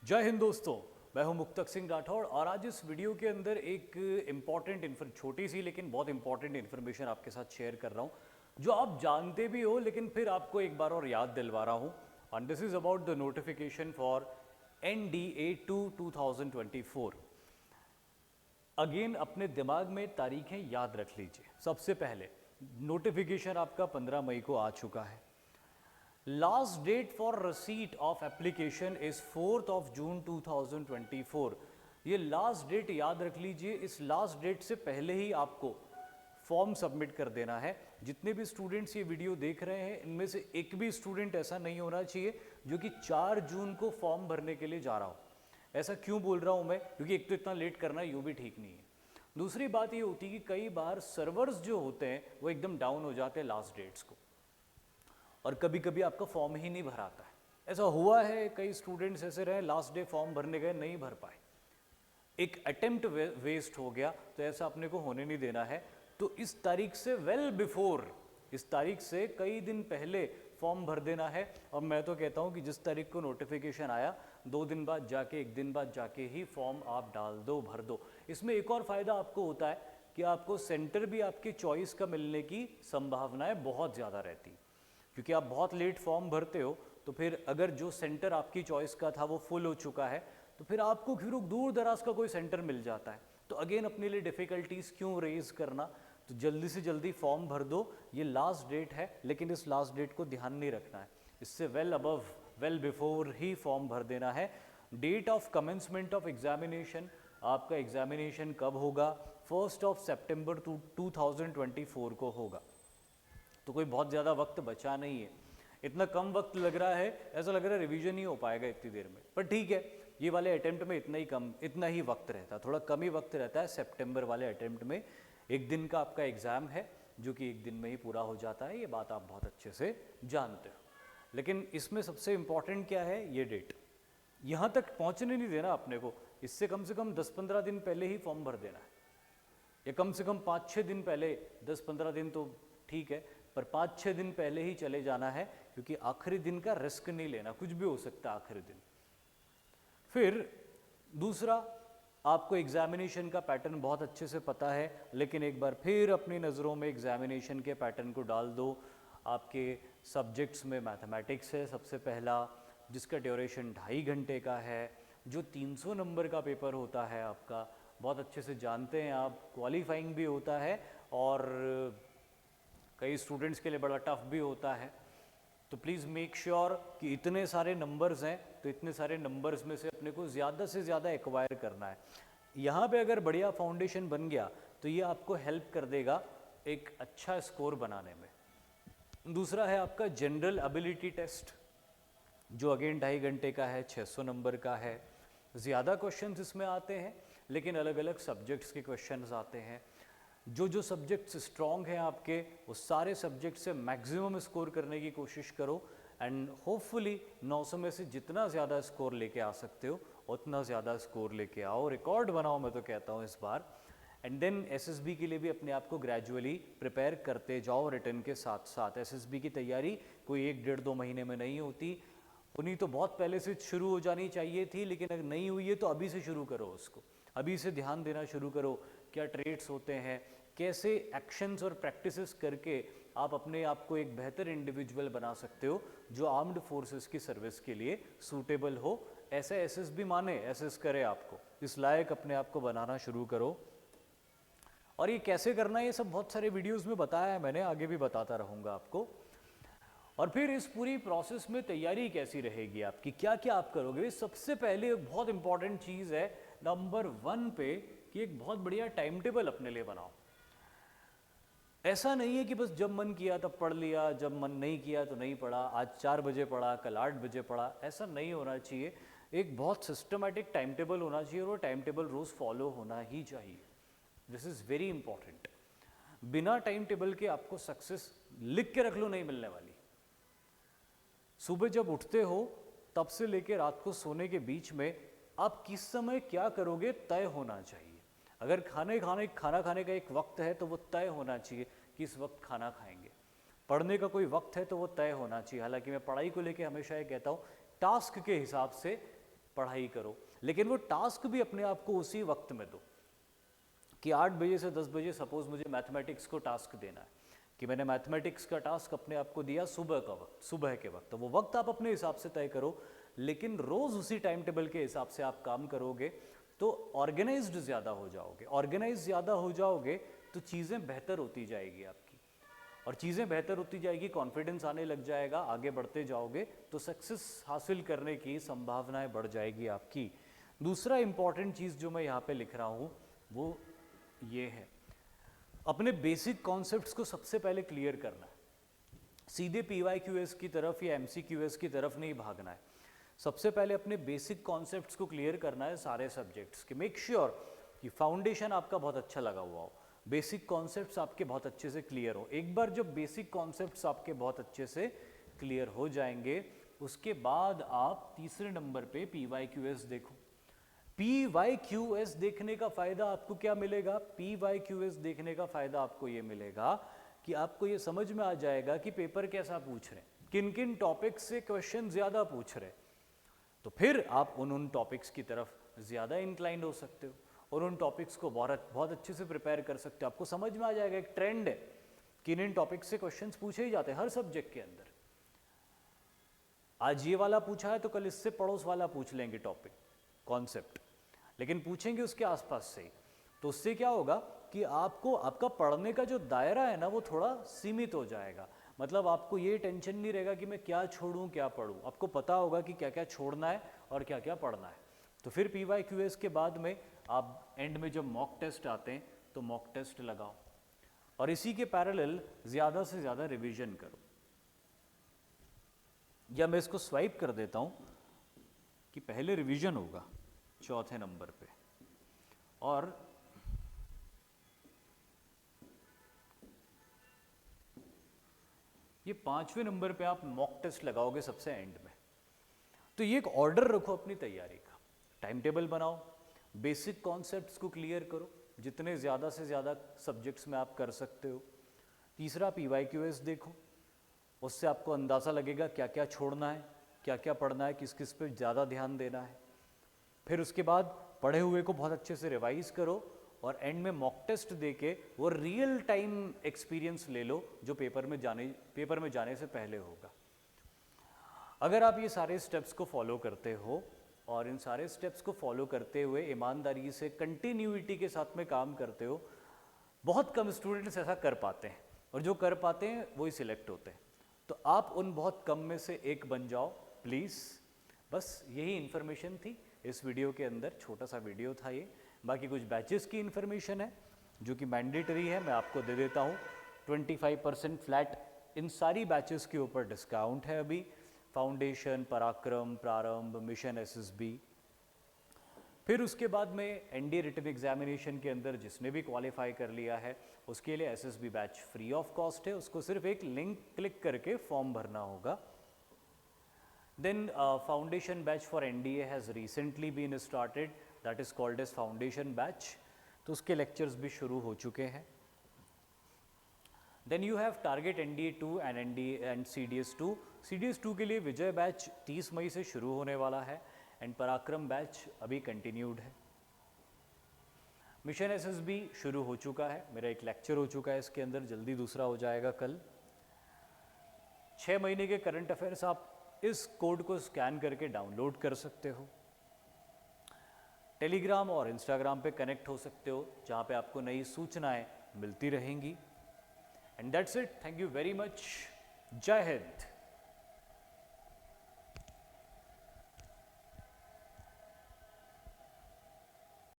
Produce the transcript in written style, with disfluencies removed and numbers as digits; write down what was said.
जय हिंद दोस्तों, मैं हूं मुक्तक सिंह राठौड़ और आज इस वीडियो के अंदर एक इम्पॉर्टेंट छोटी सी लेकिन बहुत इंपॉर्टेंट इन्फॉर्मेशन आपके साथ शेयर कर रहा हूं जो आप जानते भी हो लेकिन फिर आपको एक बार और याद दिलवा रहा हूं। And this is about the notification for NDA 2024। Again अपने दिमाग में तारीखें याद रख लीजिए। सबसे पहले नोटिफिकेशन आपका 15 मई को आ चुका है। Last date for receipt of application is 4th of June 2024। ये लास्ट डेट याद रख लीजिए। इस लास्ट डेट से पहले ही आपको फॉर्म सबमिट कर देना है। जितने भी स्टूडेंट्स ये वीडियो देख रहे हैं इनमें से एक भी स्टूडेंट ऐसा नहीं होना चाहिए जो कि 4 जून को फॉर्म भरने के लिए जा रहा हो। ऐसा क्यों बोल रहा हूँ मैं? क्योंकि एक तो इतना लेट करना यूँ भी ठीक नहीं है। दूसरी बात ये होती है कि कई बार सर्वर्स जो होते हैं वो एकदम डाउन हो जाते हैं लास्ट डेट्स को और कभी कभी आपका फॉर्म ही नहीं भराता है। ऐसा हुआ है, कई स्टूडेंट्स ऐसे रहे लास्ट डे फॉर्म भरने गए नहीं भर पाए, एक अटेम्प्ट वेस्ट हो गया। तो ऐसा अपने को होने नहीं देना है। तो इस तारीख से वेल बिफोर, इस तारीख से कई दिन पहले फॉर्म भर देना है। और मैं तो कहता हूं कि जिस तारीख को नोटिफिकेशन आया 2 दिन बाद जाके 1 दिन बाद जाके ही फॉर्म आप डाल दो, भर दो। इसमें एक और फायदा आपको होता है कि आपको सेंटर भी आपकी चॉइस का मिलने की संभावनाएं बहुत ज़्यादा रहती, क्योंकि आप बहुत लेट फॉर्म भरते हो तो फिर अगर जो सेंटर आपकी चॉइस का था वो फुल हो चुका है तो फिर आपको फिर दूर दराज का कोई सेंटर मिल जाता है। तो अगेन अपने लिए डिफ़िकल्टीज क्यों रेज करना, तो जल्दी से जल्दी फॉर्म भर दो। ये लास्ट डेट है लेकिन इस लास्ट डेट को ध्यान नहीं रखना है, इससे वेल बिफोर ही फॉर्म भर देना है। Date of commencement of examination, आपका एग्जामिनेशन कब होगा? 1 सितंबर 2024 को होगा। तो कोई बहुत ज़्यादा वक्त बचा नहीं है। इतना कम वक्त लग रहा है, ऐसा लग रहा है रिवीजन ही हो पाएगा इतनी देर में, पर ठीक है। ये वाले अटेम्प्ट में इतना ही वक्त रहता है, थोड़ा कम ही वक्त रहता है। सितंबर वाले अटेम्प्ट में 1 दिन का आपका एग्ज़ाम है जो कि 1 दिन में ही पूरा हो जाता है। ये बात आप बहुत अच्छे से जानते हो। लेकिन इसमें सबसे इम्पॉर्टेंट क्या है? ये डेट। यहाँ तक पहुँचने नहीं देना अपने को, इससे कम से कम 10-15 दिन पहले ही फॉर्म भर देना है, या कम से कम 5-6 दिन पहले। 10-15 दिन तो ठीक है, पर 5-6 दिन पहले ही चले जाना है, क्योंकि आखिरी दिन का रिस्क नहीं लेना, कुछ भी हो सकता है आखिरी दिन। फिर दूसरा, आपको एग्जामिनेशन का पैटर्न बहुत अच्छे से पता है, लेकिन एक बार फिर अपनी नज़रों में एग्जामिनेशन के पैटर्न को डाल दो। आपके सब्जेक्ट्स में मैथमेटिक्स है सबसे पहला, जिसका ड्यूरेशन 2.5 घंटे का है, जो 300 नंबर का पेपर होता है आपका। बहुत अच्छे से जानते हैं आप, क्वालिफाइंग भी होता है और कई स्टूडेंट्स के लिए बड़ा टफ भी होता है। तो प्लीज़ मेक श्योर कि इतने सारे नंबर्स हैं, तो इतने सारे नंबर्स में से अपने को ज़्यादा से ज़्यादा एक्वायर करना है। यहाँ पे अगर बढ़िया फाउंडेशन बन गया तो ये आपको हेल्प कर देगा एक अच्छा स्कोर बनाने में। दूसरा है आपका जनरल एबिलिटी टेस्ट, जो अगेन 2.5 घंटे का है, 600 नंबर का है। ज़्यादा क्वेश्चंस इसमें आते हैं लेकिन अलग अलग सब्जेक्ट्स के क्वेश्चंस आते हैं। जो सब्जेक्ट्स स्ट्रॉन्ग हैं आपके, वो सारे सब्जेक्ट से मैक्सिमम स्कोर करने की कोशिश करो एंड होपफुली 900 में से जितना ज़्यादा स्कोर लेके आ सकते हो उतना ज़्यादा स्कोर लेके आओ, रिकॉर्ड बनाओ मैं तो कहता हूँ इस बार। एंड देन SSB के लिए भी अपने आप को ग्रेजुअली प्रिपेयर करते जाओ रिटर्न के साथ साथ। SSB की तैयारी कोई 1-1.5-2 महीने में नहीं होती, उन्हीं तो बहुत पहले से शुरू हो जानी चाहिए थी, लेकिन अगर नहीं हुई है तो अभी से शुरू करो उसको, अभी से ध्यान देना शुरू करो। क्या ट्रेड्स होते हैं, कैसे एक्शंस और प्रैक्टिसेस करके आप अपने आप को एक बेहतर इंडिविजुअल बना सकते हो जो आर्म्ड फोर्सेस की सर्विस के लिए सूटेबल हो। ऐसे SSB माने, एसएस करे आपको, इस लायक अपने आप को बनाना शुरू करो। और ये कैसे करना है ये सब बहुत सारे वीडियोस में बताया है मैंने, आगे भी बताता रहूँगा आपको। और फिर इस पूरी प्रोसेस में तैयारी कैसी रहेगी आपकी, क्या क्या आप करोगे? सबसे पहले एक बहुत इंपॉर्टेंट चीज़ है नंबर 1 पे कि एक बहुत बढ़िया टाइम टेबल अपने लिए बनाओ। ऐसा नहीं है कि बस जब मन किया तब पढ़ लिया, जब मन नहीं किया तो नहीं पढ़ा, आज 4 बजे पढ़ा, कल 8 बजे पढ़ा, ऐसा नहीं होना चाहिए। एक बहुत सिस्टमैटिक टाइम टेबल होना चाहिए और वो टाइम टेबल रोज़ फॉलो होना ही चाहिए। This is very important. बिना टाइम टेबल के आपको सक्सेस लिख के रख लो नहीं मिलने वाली। सुबह जब उठते हो तब से लेकर रात को सोने के बीच में आप किस समय क्या करोगे तय होना चाहिए। अगर खाना खाने का एक वक्त है तो वो तय होना चाहिए कि इस वक्त खाना खाएंगे। पढ़ने का कोई वक्त है तो वो तय होना चाहिए। हालांकि मैं पढ़ाई को लेकर हमेशा ये कहता हूँ, टास्क के हिसाब से पढ़ाई करो, लेकिन वो टास्क भी अपने आप को उसी वक्त में दो कि 8 बजे से 10 बजे सपोज मुझे मैथमेटिक्स को टास्क देना है, कि मैंने मैथमेटिक्स का टास्क अपने आप को दिया सुबह का वक्त, सुबह के वक्त, तो वो वक्त आप अपने हिसाब से तय करो, लेकिन रोज़ उसी टाइम टेबल के हिसाब से आप काम करोगे तो ऑर्गेनाइज्ड ज़्यादा हो जाओगे। ऑर्गेनाइज ज़्यादा हो जाओगे तो चीज़ें बेहतर होती जाएगी आपकी, और चीज़ें बेहतर होती जाएगी, कॉन्फिडेंस आने लग जाएगा, आगे बढ़ते जाओगे तो सक्सेस हासिल करने की संभावनाएं बढ़ जाएगी आपकी। दूसरा इंपॉर्टेंट चीज़ जो मैं यहाँ पे लिख रहा हूँ वो ये है, अपने बेसिक कॉन्सेप्ट्स को सबसे पहले क्लियर करना है। सीधे PYQS की तरफ या MCQS की तरफ नहीं भागना है, सबसे पहले अपने बेसिक कॉन्सेप्ट्स को क्लियर करना है सारे सब्जेक्ट्स के। मेक श्योर कि फाउंडेशन आपका बहुत अच्छा लगा हुआ हो, बेसिक कॉन्सेप्ट्स आपके बहुत अच्छे से क्लियर हो। एक बार जब बेसिक कॉन्सेप्ट्स आपके बहुत अच्छे से क्लियर हो जाएंगे, उसके बाद आप तीसरे नंबर पे PYQS देखो। PYQS देखने का फायदा आपको क्या मिलेगा? PYQS देखने का फायदा आपको ये मिलेगा कि आपको ये समझ में आ जाएगा कि पेपर कैसा पूछ रहे हैं, किन किन टॉपिक्स से क्वेश्चन ज़्यादा पूछ रहे हैं, तो फिर आप उन टॉपिक्स की तरफ ज़्यादा इंक्लाइंड हो सकते हो और उन टॉपिक्स को बहुत अच्छे से प्रिपेयर कर सकते हो। आपको समझ में आ जाएगा, एक ट्रेंड है कि इन टॉपिक्स से क्वेश्चंस पूछे ही जाते हैं हर सब्जेक्ट के अंदर। आज ये वाला पूछा है तो कल इससे पड़ोस वाला पूछ लेंगे टॉपिक, कॉन्सेप्ट, लेकिन पूछेंगे उसके आसपास से ही। तो उससे क्या होगा कि आपको आपका पढ़ने का जो दायरा है ना वो थोड़ा सीमित हो जाएगा। मतलब आपको ये टेंशन नहीं रहेगा कि मैं क्या छोड़ूं क्या पढ़ूं, आपको पता होगा कि क्या क्या छोड़ना है और क्या क्या पढ़ना है। तो फिर PYQS के बाद में आप एंड में जब मॉक टेस्ट आते हैं तो मॉक टेस्ट लगाओ और इसी के पैरेलल ज़्यादा से ज़्यादा रिवीजन करो। या मैं इसको स्वाइप कर देता हूं कि पहले रिवीजन होगा चौथे नंबर पे और ये 5वें नंबर पे आप मॉक टेस्ट लगाओगे सबसे एंड में। तो ये एक ऑर्डर रखो अपनी तैयारी का, टाइम टेबल बनाओ, बेसिक कॉन्सेप्ट्स को क्लियर करो जितने ज़्यादा से ज़्यादा सब्जेक्ट्स में आप कर सकते हो। तीसरा PYQS देखो, उससे आपको अंदाज़ा लगेगा क्या क्या छोड़ना है, क्या क्या पढ़ना है, किस किस पे ज़्यादा ध्यान देना है। फिर उसके बाद पढ़े हुए को बहुत अच्छे से रिवाइज करो और एंड में मॉक टेस्ट देके वो रियल टाइम एक्सपीरियंस ले लो जो पेपर में जाने से पहले होगा। अगर आप ये सारे स्टेप्स को फॉलो करते हो और इन सारे स्टेप्स को फॉलो करते हुए ईमानदारी से कंटिन्यूटी के साथ में काम करते हो, बहुत कम स्टूडेंट्स ऐसा कर पाते हैं और जो कर पाते हैं वही सिलेक्ट होते हैं। तो आप उन बहुत कम में से एक बन जाओ प्लीज़। बस यही इन्फॉर्मेशन थी इस वीडियो के अंदर, छोटा सा वीडियो था ये। बाकी कुछ बैचेस की इन्फॉर्मेशन है जो कि मैंडेटरी है, मैं आपको दे देता हूँ। 25% फ्लैट इन सारी बैचेस के ऊपर डिस्काउंट है अभी। फाउंडेशन, पराक्रम, प्रारंभ, मिशन SSB। फिर उसके बाद में NDA रिटन एग्जामिनेशन के अंदर जिसने भी क्वालिफाई कर लिया है उसके लिए SSB batch free of cost है, उसको सिर्फ एक लिंक क्लिक करके फॉर्म भरना होगा। Then foundation batch for NDA has recently been started, that is called as foundation batch. तो उसके lectures भी शुरू हो चुके हैं। Then you have target NDA 2 and CDS 2. CDS 2 के लिए विजय बैच 30 मई से शुरू होने वाला है एंड पराक्रम बैच अभी कंटिन्यूड है। मिशन SSB शुरू हो चुका है, मेरा एक लेक्चर हो चुका है इसके अंदर, जल्दी दूसरा हो जाएगा कल। 6 महीने के करंट अफेयर्स आप इस कोड को स्कैन करके डाउनलोड कर सकते हो। टेलीग्राम और इंस्टाग्राम पे कनेक्ट हो सकते हो जहाँ पे आपको नई सूचनाएं मिलती रहेंगी। And that's it, thank you very much, जय हिंद।